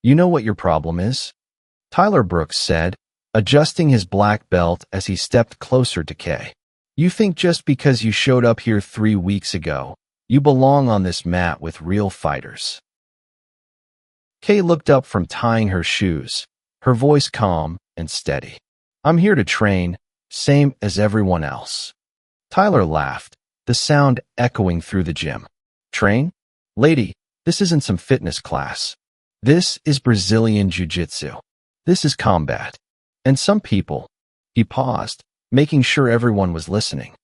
You know what your problem is? Tyler Brooks said, adjusting his black belt as he stepped closer to Kay. You think just because you showed up here 3 weeks ago, you belong on this mat with real fighters. Kay looked up from tying her shoes, her voice calm and steady. I'm here to train, same as everyone else. Tyler laughed, the sound echoing through the gym. Train? Lady, this isn't some fitness class. This is Brazilian jiu-jitsu. This is combat. And some people, he paused, making sure everyone was listening.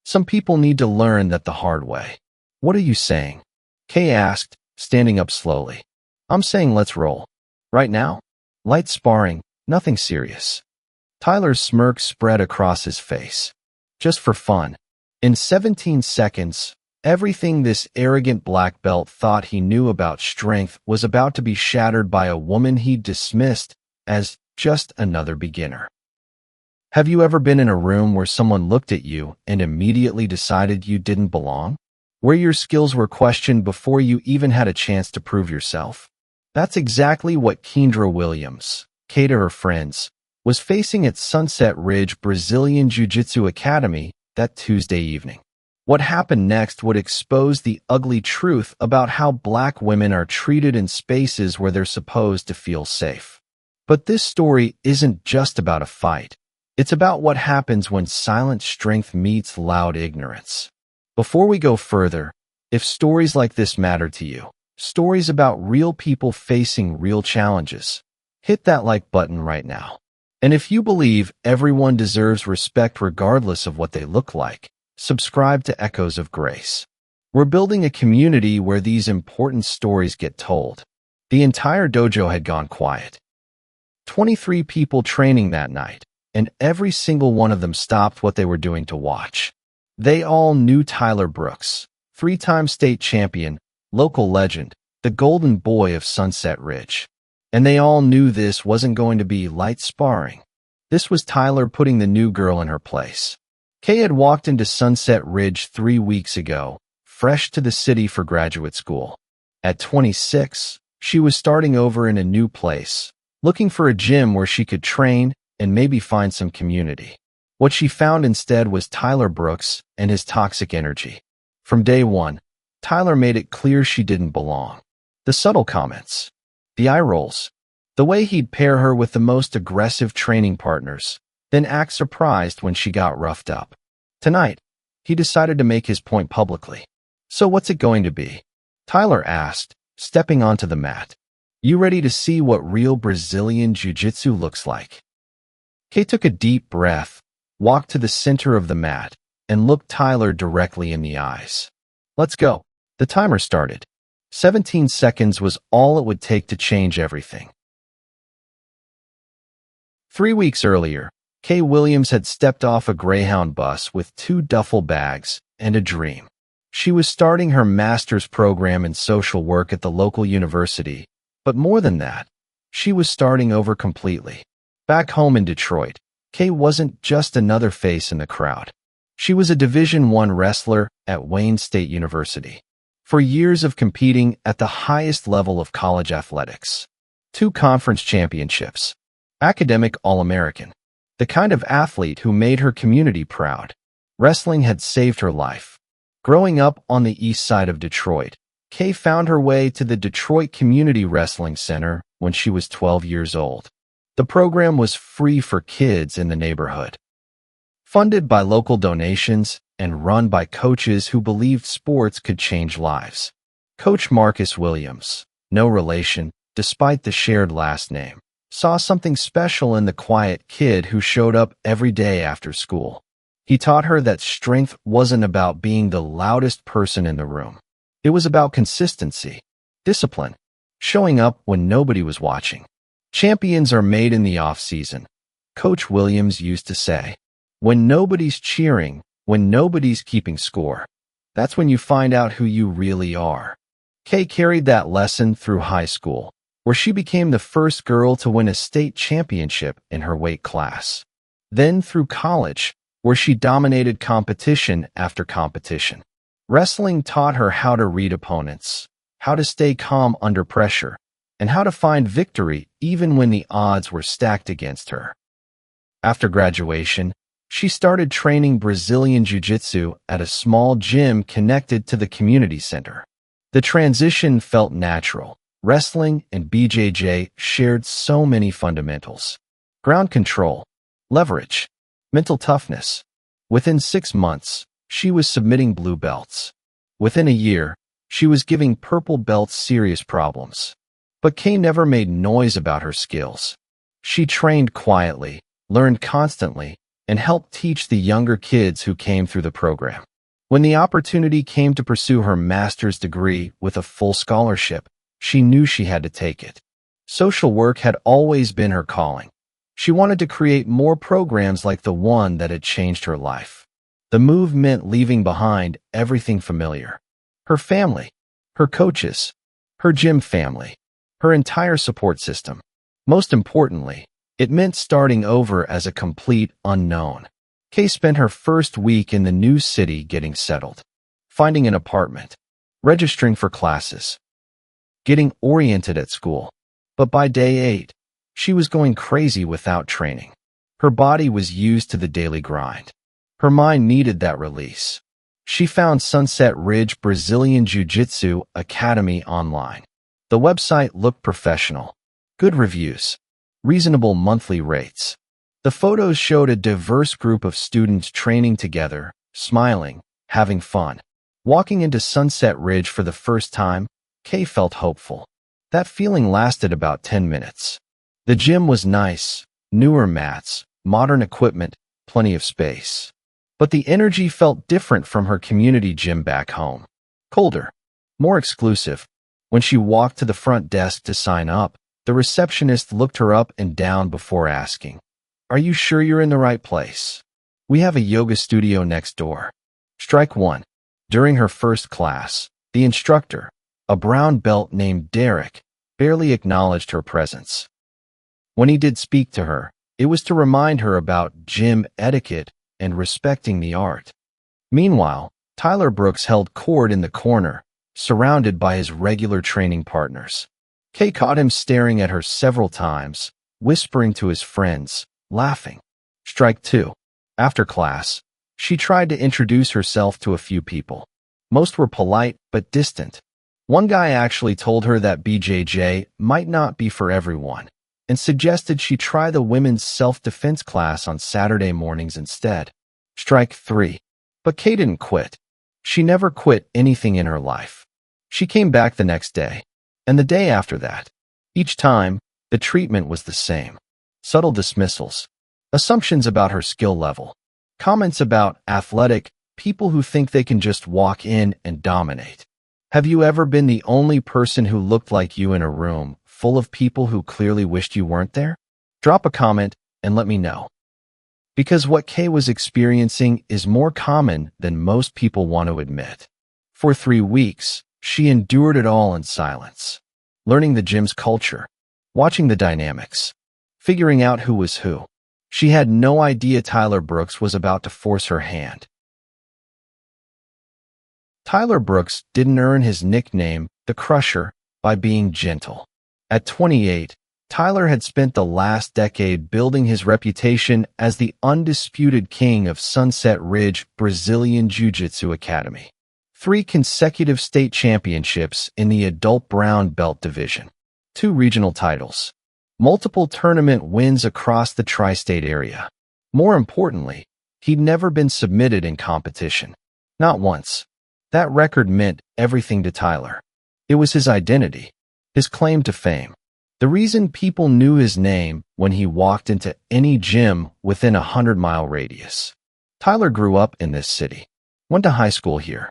Some people need to learn that the hard way. What are you saying? Kay asked, standing up slowly. I'm saying let's roll. Right now? Light sparring, nothing serious. Tyler's smirk spread across his face. Just for fun. In 17 seconds, everything this arrogant black belt thought he knew about strength was about to be shattered by a woman he dismissed as just another beginner. Have you ever been in a room where someone looked at you and immediately decided you didn't belong? Where your skills were questioned before you even had a chance to prove yourself? That's exactly what Keandra Williams, Kay to her friends, was facing at Sunset Ridge Brazilian Jiu-Jitsu Academy that Tuesday evening. What happened next would expose the ugly truth about how black women are treated in spaces where they're supposed to feel safe. But this story isn't just about a fight. It's about what happens when silent strength meets loud ignorance. Before we go further, if stories like this matter to you, stories about real people facing real challenges, hit that like button right now. And if you believe everyone deserves respect regardless of what they look like, subscribe to Echoes of Grace. We're building a community where these important stories get told. The entire dojo had gone quiet. 23 people training that night, and every single one of them stopped what they were doing to watch. They all knew Tyler Brooks, 3-time state champion, local legend, the golden boy of Sunset Ridge. And they all knew this wasn't going to be light sparring. This was Tyler putting the new girl in her place. Kay had walked into Sunset Ridge 3 weeks ago, fresh to the city for graduate school. At 26, she was starting over in a new place, looking for a gym where she could train and maybe find some community. What she found instead was Tyler Brooks and his toxic energy. From day one, Tyler made it clear she didn't belong. The subtle comments, the eye rolls, the way he'd pair her with the most aggressive training partners, then act surprised when she got roughed up. Tonight, he decided to make his point publicly. So what's it going to be? Tyler asked, stepping onto the mat. You ready to see what real Brazilian jiu-jitsu looks like? Kay took a deep breath, walked to the center of the mat, and looked Tyler directly in the eyes. Let's go. The timer started. 17 seconds was all it would take to change everything. 3 weeks earlier, Kay Williams had stepped off a Greyhound bus with 2 duffel bags and a dream. She was starting her master's program in social work at the local university, but more than that, she was starting over completely. Back home in Detroit, Kay wasn't just another face in the crowd. She was a Division I wrestler at Wayne State University. For years of competing at the highest level of college athletics. 2 conference championships. Academic All-American. The kind of athlete who made her community proud. Wrestling had saved her life. Growing up on the east side of Detroit, Kay found her way to the Detroit Community Wrestling Center when she was 12 years old. The program was free for kids in the neighborhood. Funded by local donations and run by coaches who believed sports could change lives. Coach Marcus Williams, no relation, despite the shared last name, saw something special in the quiet kid who showed up every day after school. He taught her that strength wasn't about being the loudest person in the room. It was about consistency, discipline, showing up when nobody was watching. Champions are made in the off-season, Coach Williams used to say. When nobody's cheering, when nobody's keeping score, that's when you find out who you really are. Kay carried that lesson through high school, where she became the first girl to win a state championship in her weight class. Then through college, where she dominated competition after competition. Wrestling taught her how to read opponents, how to stay calm under pressure, and how to find victory even when the odds were stacked against her. After graduation, she started training Brazilian jiu-jitsu at a small gym connected to the community center. The transition felt natural. Wrestling and BJJ shared so many fundamentals: ground control, leverage, mental toughness. Within 6 months, she was submitting blue belts. Within a year, she was giving purple belts serious problems. But Kay never made noise about her skills. She trained quietly, learned constantly, and helped teach the younger kids who came through the program. When the opportunity came to pursue her master's degree with a full scholarship, she knew she had to take it. Social work had always been her calling. She wanted to create more programs like the one that had changed her life. The move meant leaving behind everything familiar: her family, her coaches, her gym family, her entire support system. Most importantly, it meant starting over as a complete unknown. Kay spent her first week in the new city getting settled, finding an apartment, registering for classes, getting oriented at school. But by day 8, she was going crazy without training. Her body was used to the daily grind. Her mind needed that release. She found Sunset Ridge Brazilian Jiu-Jitsu Academy online. The website looked professional. Good reviews. Reasonable monthly rates. The photos showed a diverse group of students training together, smiling, having fun. Walking into Sunset Ridge for the first time, Kay felt hopeful. That feeling lasted about 10 minutes. The gym was nice, newer mats, modern equipment, plenty of space. But the energy felt different from her community gym back home. Colder, more exclusive. When she walked to the front desk to sign up, the receptionist looked her up and down before asking, "Are you sure you're in the right place? We have a yoga studio next door." Strike 1. During her first class, the instructor, a brown belt named Derek, barely acknowledged her presence. When he did speak to her, it was to remind her about gym etiquette and respecting the art. Meanwhile, Tyler Brooks held court in the corner, surrounded by his regular training partners. Kay caught him staring at her several times, whispering to his friends, laughing. Strike 2. After class, she tried to introduce herself to a few people. Most were polite but distant. One guy actually told her that BJJ might not be for everyone, and suggested she try the women's self-defense class on Saturday mornings instead. Strike 3. But Kay didn't quit. She never quit anything in her life. She came back the next day, and the day after that. Each time, the treatment was the same. Subtle dismissals, assumptions about her skill level, comments about athletic people who think they can just walk in and dominate. Have you ever been the only person who looked like you in a room full of people who clearly wished you weren't there? Drop a comment and let me know. Because what Kay was experiencing is more common than most people want to admit. For 3 weeks, she endured it all in silence, learning the gym's culture, watching the dynamics, figuring out who was who. She had no idea Tyler Brooks was about to force her hand. Tyler Brooks didn't earn his nickname, the Crusher, by being gentle. At 28, Tyler had spent the last decade building his reputation as the undisputed king of Sunset Ridge Brazilian Jiu-Jitsu Academy. 3 consecutive state championships in the adult brown belt division, 2 regional titles, multiple tournament wins across the tri-state area. More importantly, he'd never been submitted in competition. Not once. That record meant everything to Tyler. It was his identity, his claim to fame. The reason people knew his name when he walked into any gym within a 100-mile radius. Tyler grew up in this city, went to high school here,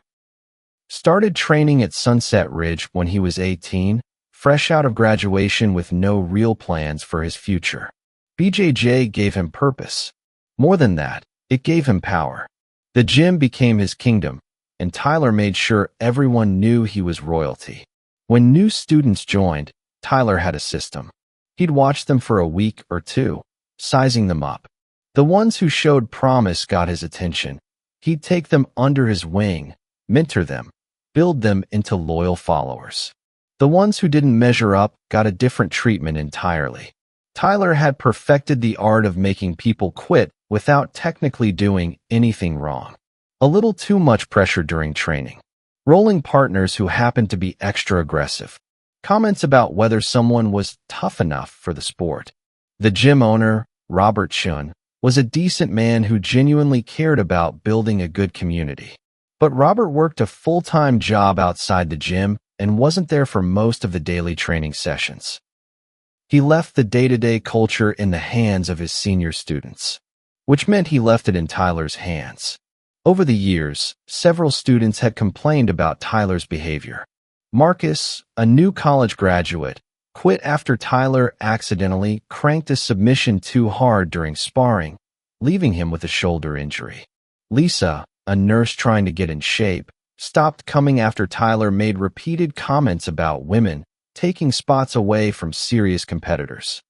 started training at Sunset Ridge when he was 18, fresh out of graduation with no real plans for his future. BJJ gave him purpose. More than that, it gave him power. The gym became his kingdom, and Tyler made sure everyone knew he was royalty. When new students joined, Tyler had a system. He'd watch them for a week or 2, sizing them up. The ones who showed promise got his attention. He'd take them under his wing, mentor them, build them into loyal followers. The ones who didn't measure up got a different treatment entirely. Tyler had perfected the art of making people quit without technically doing anything wrong. A little too much pressure during training. Rolling partners who happened to be extra aggressive. Comments about whether someone was tough enough for the sport. The gym owner, Robert Chun, was a decent man who genuinely cared about building a good community. But Robert worked a full-time job outside the gym and wasn't there for most of the daily training sessions. He left the day-to-day culture in the hands of his senior students, which meant he left it in Tyler's hands. Over the years, several students had complained about Tyler's behavior. Marcus, a new college graduate, quit after Tyler accidentally cranked a submission too hard during sparring, leaving him with a shoulder injury. Lisa, a nurse trying to get in shape, stopped coming after Tyler made repeated comments about women taking spots away from serious competitors.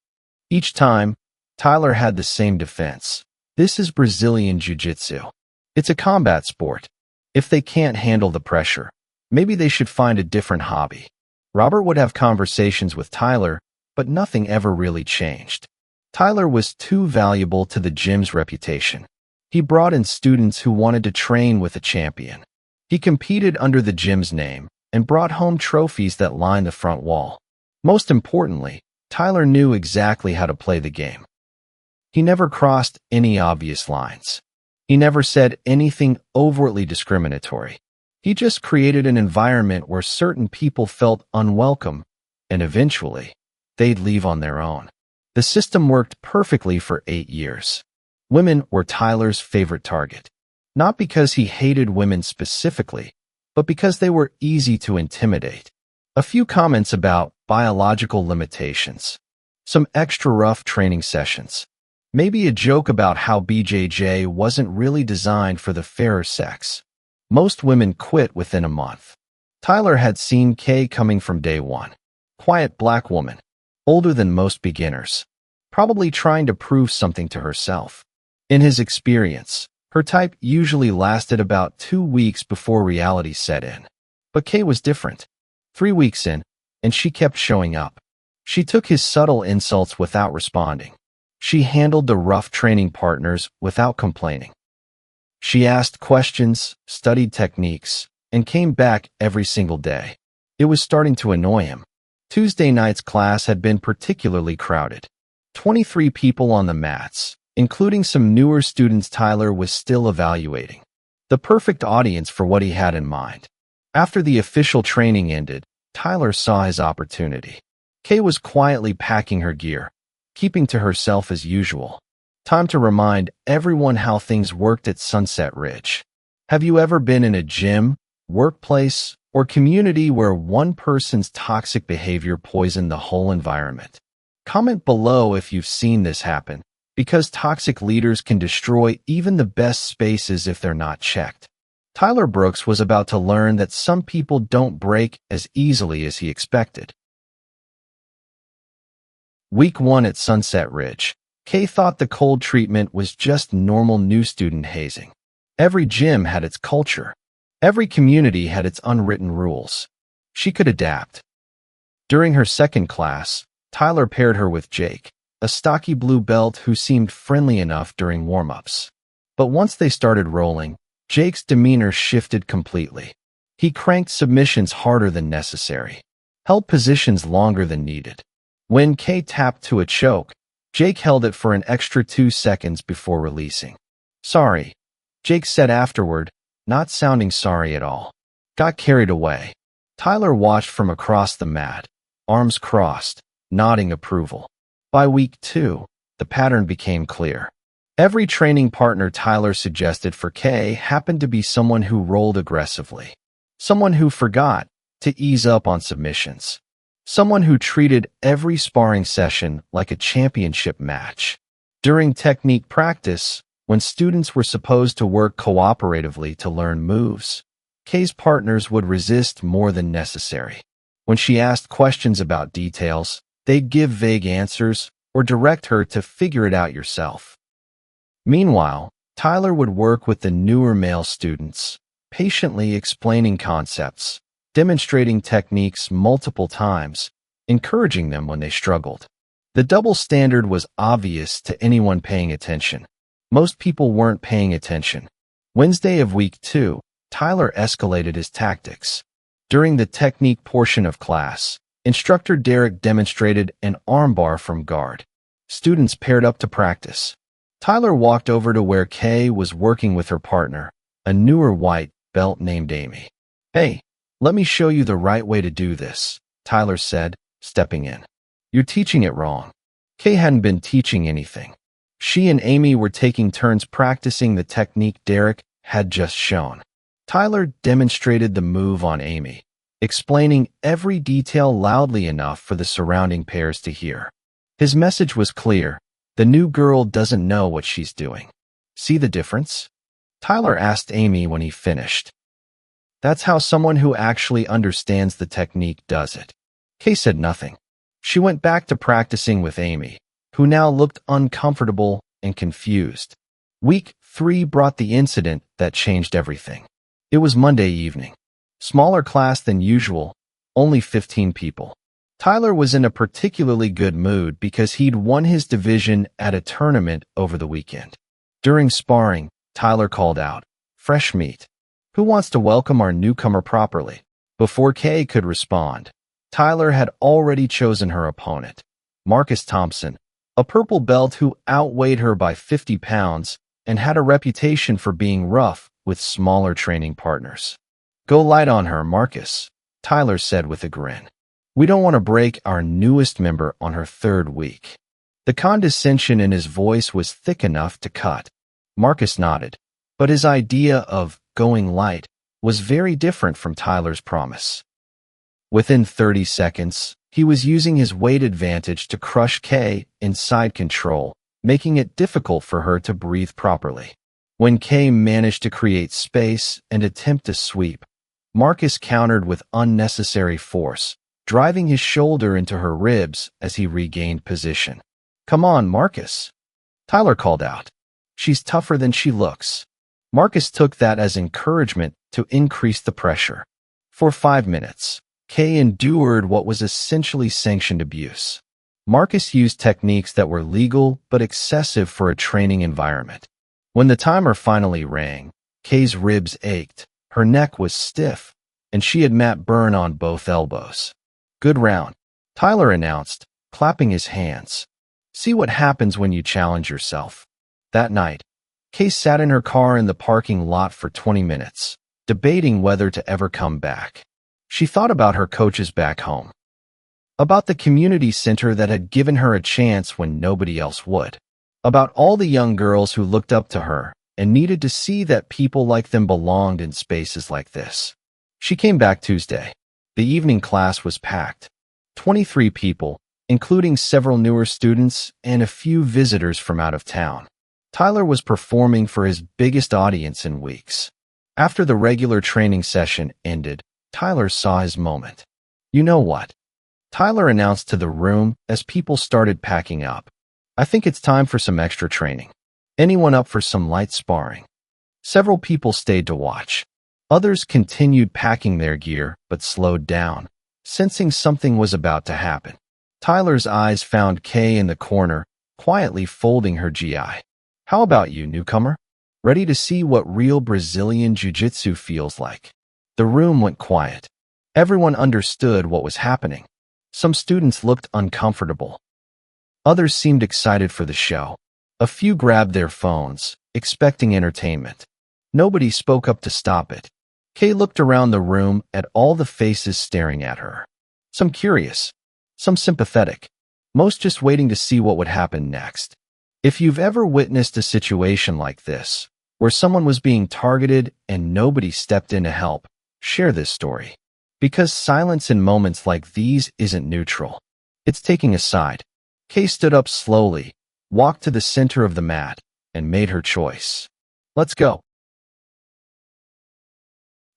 Each time, Tyler had the same defense. This is Brazilian jiu-jitsu. It's a combat sport. If they can't handle the pressure, maybe they should find a different hobby. Robert would have conversations with Tyler, but nothing ever really changed. Tyler was too valuable to the gym's reputation. He brought in students who wanted to train with a champion. He competed under the gym's name and brought home trophies that lined the front wall. Most importantly, Tyler knew exactly how to play the game. He never crossed any obvious lines. He never said anything overtly discriminatory. He just created an environment where certain people felt unwelcome, and eventually, they'd leave on their own. The system worked perfectly for 8 years. Women were Tyler's favorite target. Not because he hated women specifically, but because they were easy to intimidate. A few comments about biological limitations. Some extra rough training sessions. Maybe a joke about how BJJ wasn't really designed for the fairer sex. Most women quit within a month. Tyler had seen Kay coming from day one. Quiet black woman, older than most beginners, probably trying to prove something to herself. In his experience, her type usually lasted about 2 weeks before reality set in. But Kay was different. 3 weeks in, and she kept showing up. She took his subtle insults without responding. She handled the rough training partners without complaining. She asked questions, studied techniques, and came back every single day. It was starting to annoy him. Tuesday night's class had been particularly crowded. 23 people on the mats, including some newer students Tyler was still evaluating. The perfect audience for what he had in mind. After the official training ended, Tyler saw his opportunity. Kay was quietly packing her gear, keeping to herself as usual. Time to remind everyone how things worked at Sunset Ridge. Have you ever been in a gym, workplace, or community where one person's toxic behavior poisoned the whole environment? Comment below if you've seen this happen, because toxic leaders can destroy even the best spaces if they're not checked. Tyler Brooks was about to learn that some people don't break as easily as he expected. Week 1 at Sunset Ridge. Kay thought the cold treatment was just normal new student hazing. Every gym had its culture. Every community had its unwritten rules. She could adapt. During her second class, Tyler paired her with Jake, a stocky blue belt who seemed friendly enough during warm-ups. But once they started rolling, Jake's demeanor shifted completely. He cranked submissions harder than necessary, held positions longer than needed. When Kay tapped to a choke, Jake held it for an extra 2 seconds before releasing. "Sorry," Jake said afterward, not sounding sorry at all. Got carried away. Tyler watched from across the mat, arms crossed, nodding approval. By week 2, the pattern became clear. Every training partner Tyler suggested for Kay happened to be someone who rolled aggressively. Someone who forgot to ease up on submissions. Someone who treated every sparring session like a championship match. During technique practice, when students were supposed to work cooperatively to learn moves, Kay's partners would resist more than necessary. When she asked questions about details, they'd give vague answers or direct her to figure it out yourself. Meanwhile, Tyler would work with the newer male students, patiently explaining concepts, demonstrating techniques multiple times, encouraging them when they struggled. The double standard was obvious to anyone paying attention. Most people weren't paying attention. Wednesday of week 2, Tyler escalated his tactics. During the technique portion of class, instructor Derek demonstrated an armbar from guard. Students paired up to practice. Tyler walked over to where Kay was working with her partner, a newer white belt named Amy. "Hey, let me show you the right way to do this," Tyler said, stepping in. "You're teaching it wrong." Kay hadn't been teaching anything. She and Amy were taking turns practicing the technique Derek had just shown. Tyler demonstrated the move on Amy, explaining every detail loudly enough for the surrounding pairs to hear. His message was clear. The new girl doesn't know what she's doing. "See the difference?" Tyler asked Amy when he finished. "That's how someone who actually understands the technique does it." Kay said nothing. She went back to practicing with Amy, who now looked uncomfortable and confused. Week 3 brought the incident that changed everything. It was Monday evening. Smaller class than usual, only 15 people. Tyler was in a particularly good mood because he'd won his division at a tournament over the weekend. During sparring, Tyler called out, "Fresh meat. Who wants to welcome our newcomer properly?" Before Kay could respond, Tyler had already chosen her opponent, Marcus Thompson, a purple belt who outweighed her by 50 pounds and had a reputation for being rough with smaller training partners. "Go light on her, Marcus," Tyler said with a grin. "We don't want to break our newest member on her 3rd week." The condescension in his voice was thick enough to cut. Marcus nodded, but his idea of going light was very different from Tyler's promise. Within 30 seconds, he was using his weight advantage to crush Kay in side control, making it difficult for her to breathe properly. When Kay managed to create space and attempt to sweep, Marcus countered with unnecessary force, driving his shoulder into her ribs as he regained position. "Come on, Marcus," Tyler called out. "She's tougher than she looks." Marcus took that as encouragement to increase the pressure. For 5 minutes, Kay endured what was essentially sanctioned abuse. Marcus used techniques that were legal but excessive for a training environment. When the timer finally rang, Kay's ribs ached, her neck was stiff, and she had mat burn on both elbows. "Good round," Tyler announced, clapping his hands. "See what happens when you challenge yourself." That night, Kay sat in her car in the parking lot for 20 minutes, debating whether to ever come back. She thought about her coaches back home, about the community center that had given her a chance when nobody else would, about all the young girls who looked up to her and needed to see that people like them belonged in spaces like this. She came back Tuesday. The evening class was packed. 23 people, including several newer students and a few visitors from out of town. Tyler was performing for his biggest audience in weeks. After the regular training session ended, Tyler saw his moment. "You know what?" Tyler announced to the room as people started packing up. "I think it's time for some extra training. Anyone up for some light sparring?" Several people stayed to watch. Others continued packing their gear but slowed down, sensing something was about to happen. Tyler's eyes found Kay in the corner, quietly folding her GI. "How about you, newcomer? Ready to see what real Brazilian jiu-jitsu feels like?" The room went quiet. Everyone understood what was happening. Some students looked uncomfortable. Others seemed excited for the show. A few grabbed their phones, expecting entertainment. Nobody spoke up to stop it. Kay looked around the room at all the faces staring at her. Some curious, some sympathetic, most just waiting to see what would happen next. If you've ever witnessed a situation like this, where someone was being targeted and nobody stepped in to help, share this story. Because silence in moments like these isn't neutral. It's taking a side. Kay stood up slowly, walked to the center of the mat, and made her choice. "Let's go."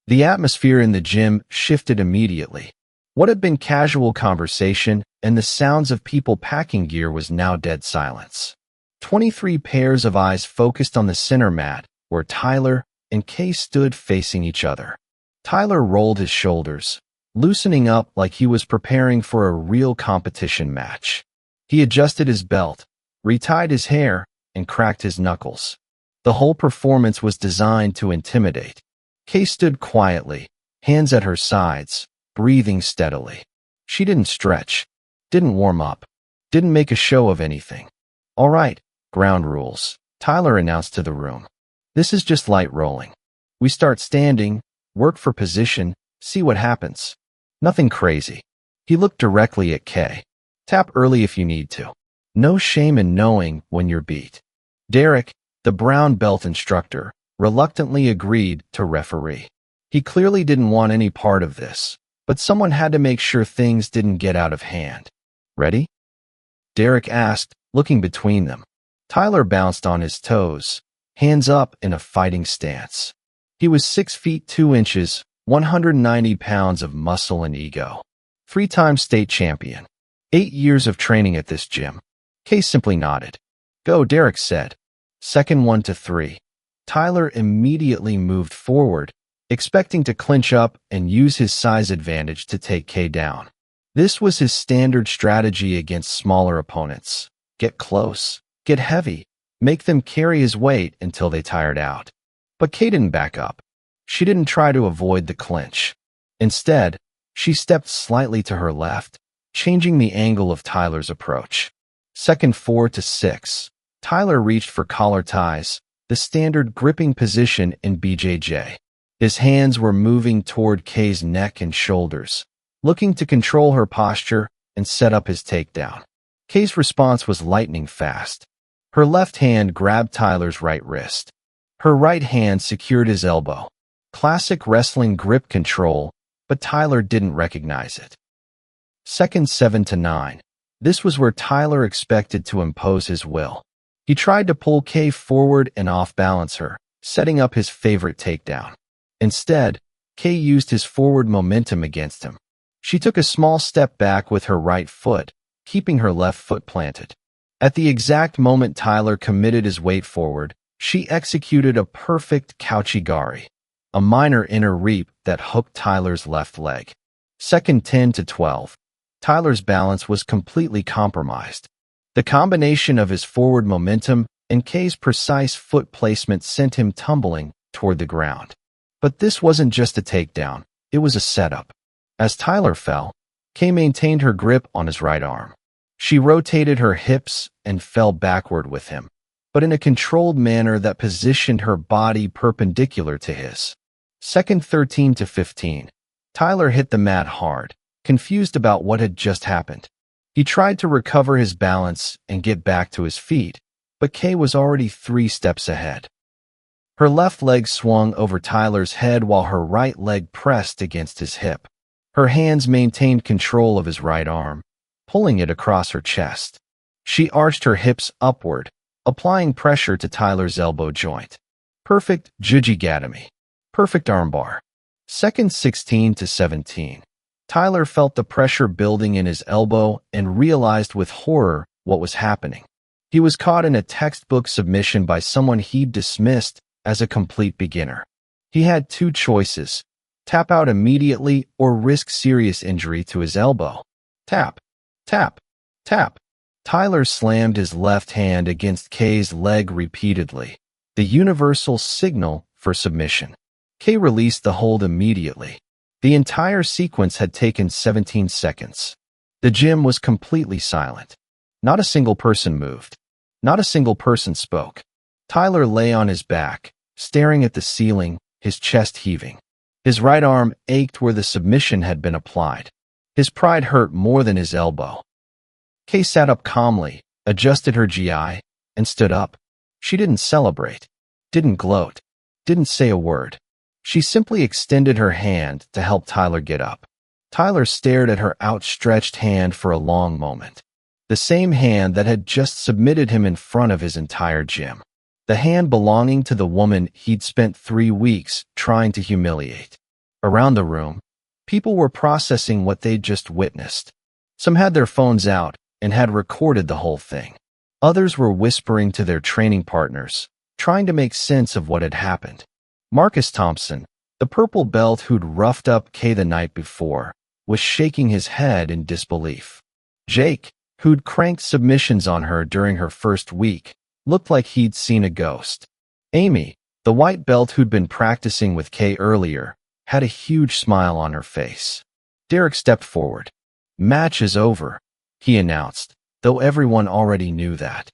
The atmosphere in the gym shifted immediately. What had been casual conversation and the sounds of people packing gear was now dead silence. 23 pairs of eyes focused on the center mat, where Tyler and Kay stood facing each other. Tyler rolled his shoulders, loosening up like he was preparing for a real competition match. He adjusted his belt, retied his hair, and cracked his knuckles. The whole performance was designed to intimidate. Kay stood quietly, hands at her sides, breathing steadily. She didn't stretch, didn't warm up, didn't make a show of anything. "All right, ground rules," Tyler announced to the room. "This is just light rolling. We start standing, work for position, see what happens. Nothing crazy." He looked directly at Kay. "Tap early if you need to. No shame in knowing when you're beat." Derek, the brown belt instructor, reluctantly agreed to referee. He clearly didn't want any part of this, but someone had to make sure things didn't get out of hand. "Ready?" Derek asked, looking between them. Tyler bounced on his toes, hands up in a fighting stance. He was 6 feet 2 inches, 190 pounds of muscle and ego. 3-time state champion. 8 years of training at this gym. Kay simply nodded. "Go," Derek said. Second 1 to 3. Tyler immediately moved forward, expecting to clinch up and use his size advantage to take Kay down. This was his standard strategy against smaller opponents. Get close, get heavy, make them carry his weight until they tired out. But Kay didn't back up. She didn't try to avoid the clinch. Instead, she stepped slightly to her left, changing the angle of Tyler's approach. Second 4 to 6. Tyler reached for collar ties, the standard gripping position in BJJ. His hands were moving toward Kay's neck and shoulders, looking to control her posture and set up his takedown. Kay's response was lightning fast. Her left hand grabbed Tyler's right wrist. Her right hand secured his elbow. Classic wrestling grip control, but Tyler didn't recognize it. Second 7 to 9. This was where Tyler expected to impose his will. He tried to pull Kay forward and off-balance her, setting up his favorite takedown. Instead, Kay used his forward momentum against him. She took a small step back with her right foot, keeping her left foot planted. At the exact moment Tyler committed his weight forward, she executed a perfect Kouchigari, a minor inner reap that hooked Tyler's left leg. Second 10 to 12. Tyler's balance was completely compromised. The combination of his forward momentum and Kay's precise foot placement sent him tumbling toward the ground. But this wasn't just a takedown, it was a setup. As Tyler fell, Kay maintained her grip on his right arm. She rotated her hips and fell backward with him, but in a controlled manner that positioned her body perpendicular to his. Second 13 to 15. Tyler hit the mat hard, confused about what had just happened. He tried to recover his balance and get back to his feet, but Kay was already 3 steps ahead. Her left leg swung over Tyler's head while her right leg pressed against his hip. Her hands maintained control of his right arm, pulling it across her chest. She arched her hips upward, applying pressure to Tyler's elbow joint. Perfect jiu-jitsu. Perfect armbar. Second 16 to 17. Tyler felt the pressure building in his elbow and realized with horror what was happening. He was caught in a textbook submission by someone he'd dismissed as a complete beginner. He had 2 choices: tap out immediately or risk serious injury to his elbow. Tap, tap, tap. Tyler slammed his left hand against Kay's leg repeatedly, the universal signal for submission. Kay released the hold immediately. The entire sequence had taken 17 seconds. The gym was completely silent. Not a single person moved. Not a single person spoke. Tyler lay on his back, staring at the ceiling, his chest heaving. His right arm ached where the submission had been applied. His pride hurt more than his elbow. Kay sat up calmly, adjusted her GI, and stood up. She didn't celebrate, didn't gloat, didn't say a word. She simply extended her hand to help Tyler get up. Tyler stared at her outstretched hand for a long moment. The same hand that had just submitted him in front of his entire gym. The hand belonging to the woman he'd spent 3 weeks trying to humiliate. Around the room, people were processing what they'd just witnessed. Some had their phones out and had recorded the whole thing. Others were whispering to their training partners, trying to make sense of what had happened. Marcus Thompson, the purple belt who'd roughed up Kay the night before, was shaking his head in disbelief. Jake, who'd cranked submissions on her during her first week, looked like he'd seen a ghost. Amy, the white belt who'd been practicing with Kay earlier, had a huge smile on her face. Derek stepped forward. "Match is over," he announced, though everyone already knew that.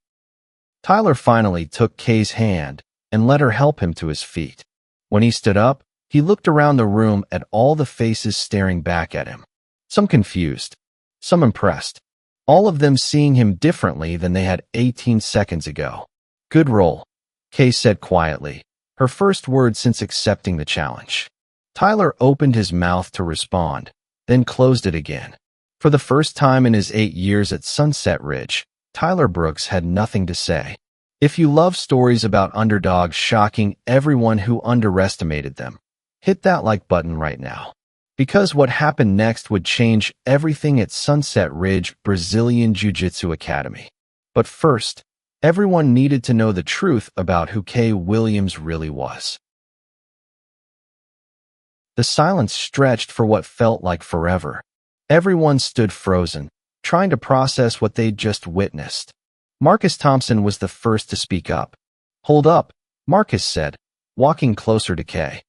Tyler finally took Kay's hand and let her help him to his feet. When he stood up, he looked around the room at all the faces staring back at him. Some confused, some impressed, all of them seeing him differently than they had 18 seconds ago. "Good roll," Kay said quietly, her first word since accepting the challenge. Tyler opened his mouth to respond, then closed it again. For the first time in his 8 years at Sunset Ridge, Tyler Brooks had nothing to say. If you love stories about underdogs shocking everyone who underestimated them, hit that like button right now. Because what happened next would change everything at Sunset Ridge Brazilian Jiu-Jitsu Academy. But first, everyone needed to know the truth about who Keandra Williams really was. The silence stretched for what felt like forever. Everyone stood frozen, trying to process what they'd just witnessed. Marcus Thompson was the first to speak up. "Hold up," Marcus said, walking closer to Kay.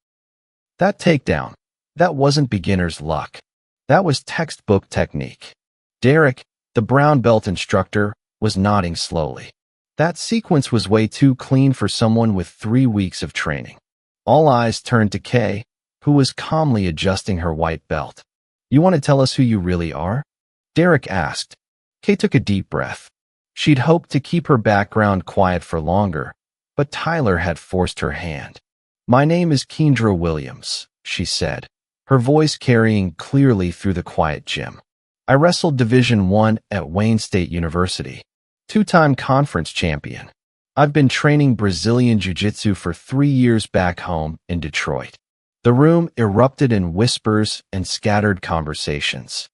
"That takedown, that wasn't beginner's luck. That was textbook technique." Derek, the brown belt instructor, was nodding slowly. "That sequence was way too clean for someone with 3 weeks of training." All eyes turned to Kay, who was calmly adjusting her white belt. "You want to tell us who you really are?" Derek asked. Kay took a deep breath. She'd hoped to keep her background quiet for longer, but Tyler had forced her hand. "My name is Keandra Williams," she said, her voice carrying clearly through the quiet gym. "I wrestled Division I at Wayne State University. 2-time conference champion. I've been training Brazilian Jiu-Jitsu for 3 years back home in Detroit." The room erupted in whispers and scattered conversations.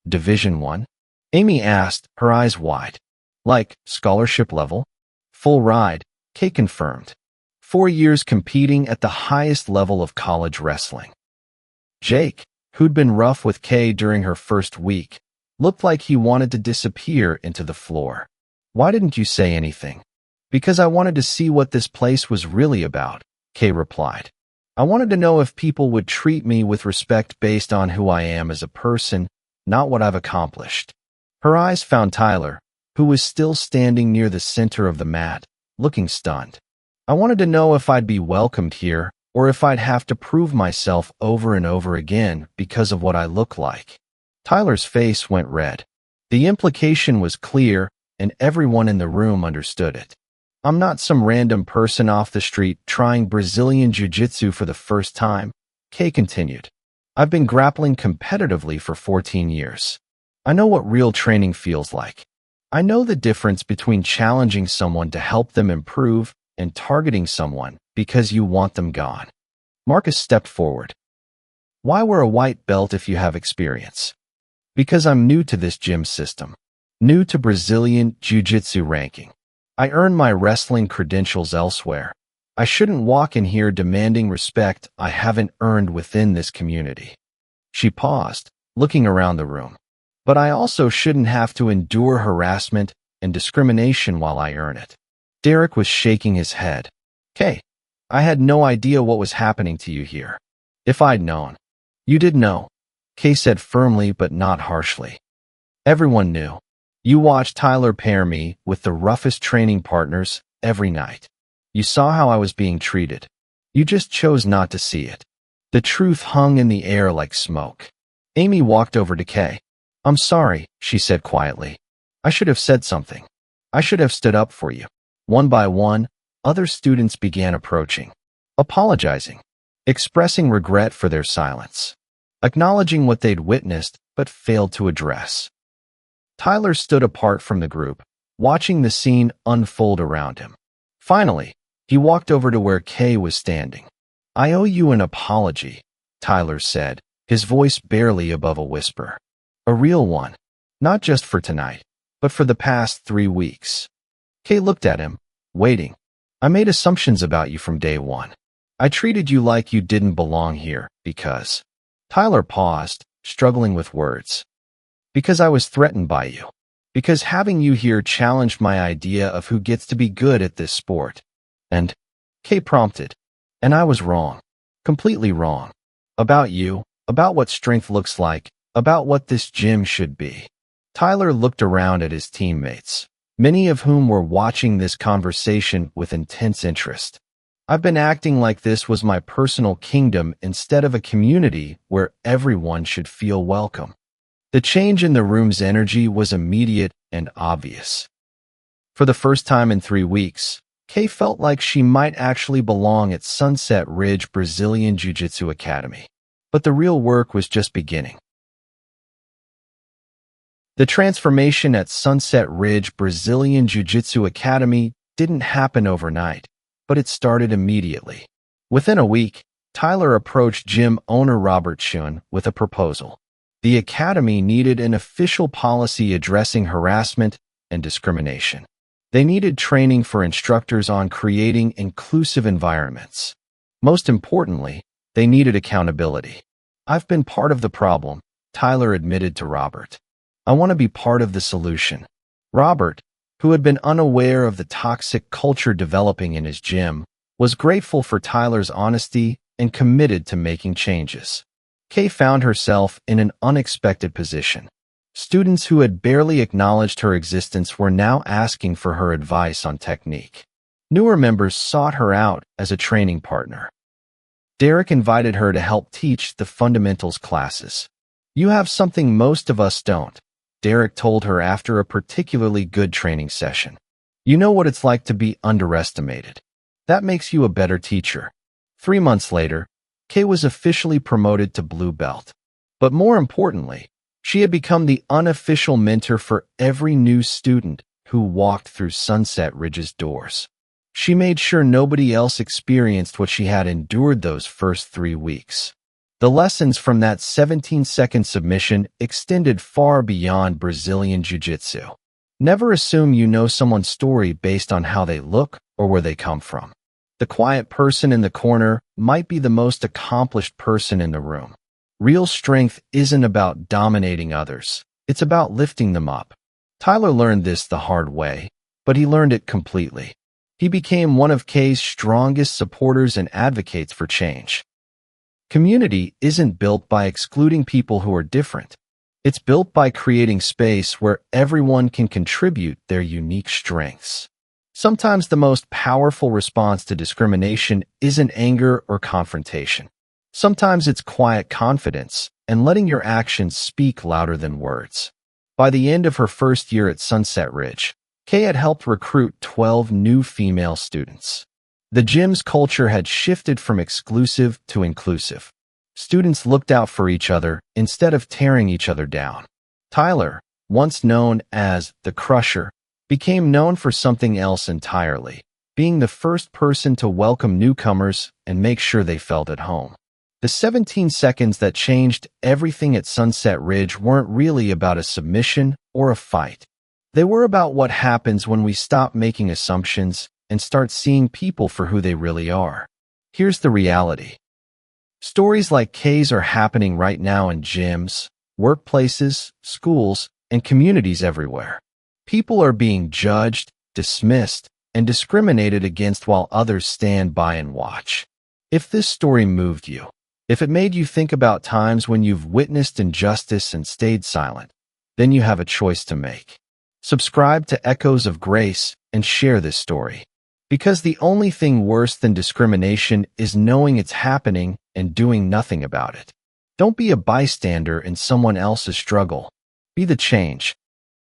"Division I?" Amy asked, her eyes wide. "Like scholarship level?" "Full ride," Kay confirmed. 4 years competing at the highest level of college wrestling. Jake, who'd been rough with Kay during her first week, looked like he wanted to disappear into the floor. "Why didn't you say anything?" "Because I wanted to see what this place was really about," Kay replied. "I wanted to know if people would treat me with respect based on who I am as a person, not what I've accomplished." Her eyes found Tyler, who was still standing near the center of the mat, looking stunned. "I wanted to know if I'd be welcomed here, or if I'd have to prove myself over and over again because of what I look like." Tyler's face went red. The implication was clear, and everyone in the room understood it. "I'm not some random person off the street trying Brazilian Jiu-Jitsu for the first time," Kay continued. "I've been grappling competitively for 14 years. I know what real training feels like. I know the difference between challenging someone to help them improve and targeting someone because you want them gone." Marcus stepped forward. "Why wear a white belt if you have experience?" "Because I'm new to this gym system. New to Brazilian Jiu-Jitsu ranking. I earned my wrestling credentials elsewhere. I shouldn't walk in here demanding respect I haven't earned within this community." She paused, looking around the room. "But I also shouldn't have to endure harassment and discrimination while I earn it." Derek was shaking his head. "Kay, I had no idea what was happening to you here. If I'd known." "You did know," Kay said firmly but not harshly. "Everyone knew. You watched Tyler pair me with the roughest training partners every night. You saw how I was being treated. You just chose not to see it. The truth hung in the air like smoke." Amy walked over to Kay. "I'm sorry," she said quietly. "I should have said something. I should have stood up for you." One by one, other students began approaching, apologizing, expressing regret for their silence, acknowledging what they'd witnessed but failed to address. Tyler stood apart from the group, watching the scene unfold around him. Finally, he walked over to where Kay was standing. "I owe you an apology," Tyler said, his voice barely above a whisper. "A real one. Not just for tonight, but for the past 3 weeks." Kay looked at him, waiting. "I made assumptions about you from day one. I treated you like you didn't belong here because..." Tyler paused, struggling with words. Because I was threatened by you. Because having you here challenged my idea of who gets to be good at this sport. And, Kay prompted. And I was wrong. Completely wrong. About you, about what strength looks like, about what this gym should be. Tyler looked around at his teammates, many of whom were watching this conversation with intense interest. I've been acting like this was my personal kingdom instead of a community where everyone should feel welcome. The change in the room's energy was immediate and obvious. For the first time in 3 weeks, Kay felt like she might actually belong at Sunset Ridge Brazilian Jiu-Jitsu Academy. But the real work was just beginning. The transformation at Sunset Ridge Brazilian Jiu-Jitsu Academy didn't happen overnight, but it started immediately. Within a week, Tyler approached gym owner Robert Chun with a proposal. The academy needed an official policy addressing harassment and discrimination. They needed training for instructors on creating inclusive environments. Most importantly, they needed accountability. I've been part of the problem, Tyler admitted to Robert. I want to be part of the solution. Robert, who had been unaware of the toxic culture developing in his gym, was grateful for Tyler's honesty and committed to making changes. Kay found herself in an unexpected position. Students who had barely acknowledged her existence were now asking for her advice on technique. Newer members sought her out as a training partner. Derek invited her to help teach the fundamentals classes. You have something most of us don't, Derek told her after a particularly good training session. You know what it's like to be underestimated. That makes you a better teacher. 3 months later, Kay was officially promoted to blue belt. But more importantly, she had become the unofficial mentor for every new student who walked through Sunset Ridge's doors. She made sure nobody else experienced what she had endured those first 3 weeks. The lessons from that 17-second submission extended far beyond Brazilian Jiu-Jitsu. Never assume you know someone's story based on how they look or where they come from. The quiet person in the corner might be the most accomplished person in the room. Real strength isn't about dominating others. It's about lifting them up. Tyler learned this the hard way, but he learned it completely. He became one of Kay's strongest supporters and advocates for change. Community isn't built by excluding people who are different. It's built by creating space where everyone can contribute their unique strengths. Sometimes the most powerful response to discrimination isn't anger or confrontation. Sometimes it's quiet confidence and letting your actions speak louder than words. By the end of her first year at Sunset Ridge, Kay had helped recruit 12 new female students. The gym's culture had shifted from exclusive to inclusive. Students looked out for each other instead of tearing each other down. Tyler, once known as the Crusher, became known for something else entirely, being the first person to welcome newcomers and make sure they felt at home. The 17 seconds that changed everything at Sunset Ridge weren't really about a submission or a fight. They were about what happens when we stop making assumptions and start seeing people for who they really are. Here's the reality. Stories like Kay's are happening right now in gyms, workplaces, schools, and communities everywhere. People are being judged, dismissed, and discriminated against while others stand by and watch. If this story moved you, if it made you think about times when you've witnessed injustice and stayed silent, then you have a choice to make. Subscribe to Echoes of Grace and share this story. Because the only thing worse than discrimination is knowing it's happening and doing nothing about it. Don't be a bystander in someone else's struggle. Be the change.